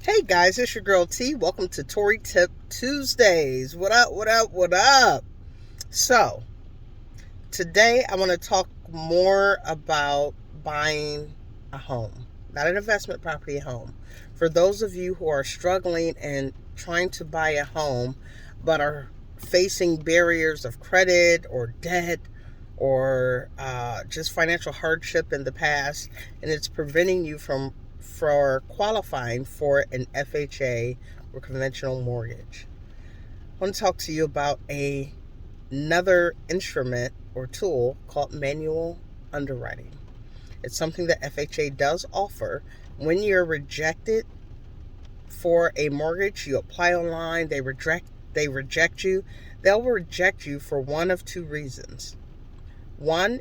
Hey guys, it's your girl T. Welcome to Torre Tip Tuesdays. What up, what up, what up? So, today I want to talk more about buying a home, not an investment property, a home. For those of you who are struggling and trying to buy a home, but are facing barriers of credit or debt or just financial hardship in the past, and it's preventing you from for qualifying for an FHA or conventional mortgage. I want to talk to you about another instrument or tool called manual underwriting. It's something that FHA does offer. When you're rejected for a mortgage, you apply online, they reject you. They'll reject you for one of two reasons. One,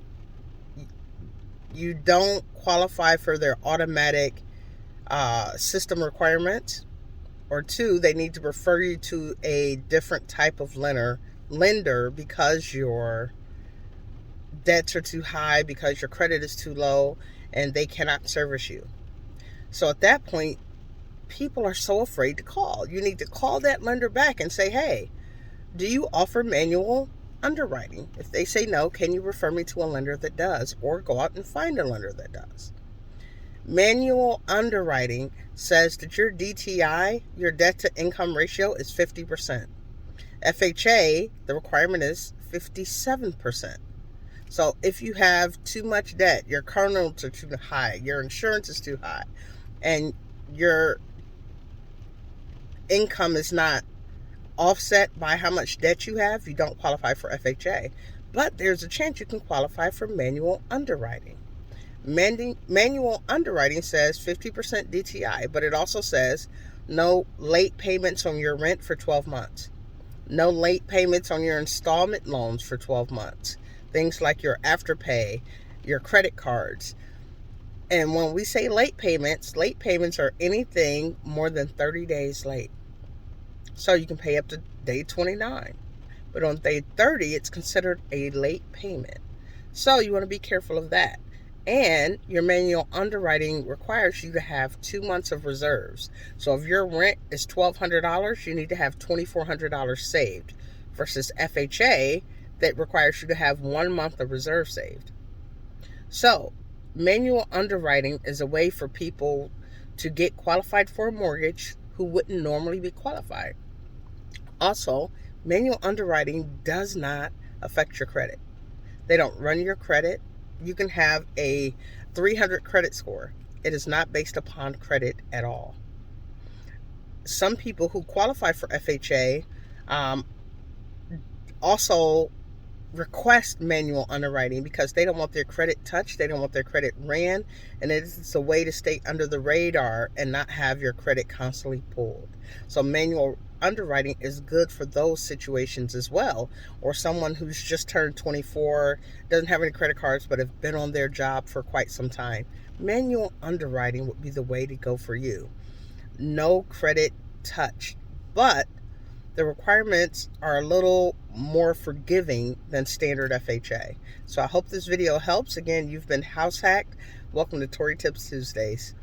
you don't qualify for their automatic system requirements, or two, they need to refer you to a different type of lender because your debts are too high, because your credit is too low, and they cannot service you. So at that point, people are so afraid to call. You need to call that lender back and say, hey, do you offer manual underwriting? If they say no, can you refer me to a lender that does, or go out and find a lender that does? Manual underwriting says that your DTI, your debt to income ratio, is 50%. FHA, the requirement is 57%. So if you have too much debt, your car notes are too high, your insurance is too high, and your income is not offset by how much debt you have, you don't qualify for FHA. But there's a chance you can qualify for manual underwriting. Manual underwriting says 50% DTI, but it also says no late payments on your rent for 12 months, no late payments on your installment loans for 12 months, things like your afterpay, your credit cards. And when we say late payments are anything more than 30 days late. So you can pay up to day 29. But on day 30, it's considered a late payment. So you want to be careful of that. And your manual underwriting requires you to have 2 months of reserves. So if your rent is $1,200, you need to have $2,400 saved, versus FHA that requires you to have 1 month of reserve saved. So manual underwriting is a way for people to get qualified for a mortgage who wouldn't normally be qualified. Also, manual underwriting does not affect your credit. They don't run your credit. You can have a 300 credit score. It is not based upon credit at all. Some people who qualify for FHA also request manual underwriting because they don't want their credit touched, they don't want their credit ran, and it's a way to stay under the radar and not have your credit constantly pulled. So manual underwriting is good for those situations as well, or someone who's just turned 24, doesn't have any credit cards but have been on their job for quite some time. Manual underwriting would be the way to go for you. No credit touched, but the requirements are a little more forgiving than standard FHA. So I hope this video helps. Again, you've been house hacked. Welcome to Torre Tips Tuesdays.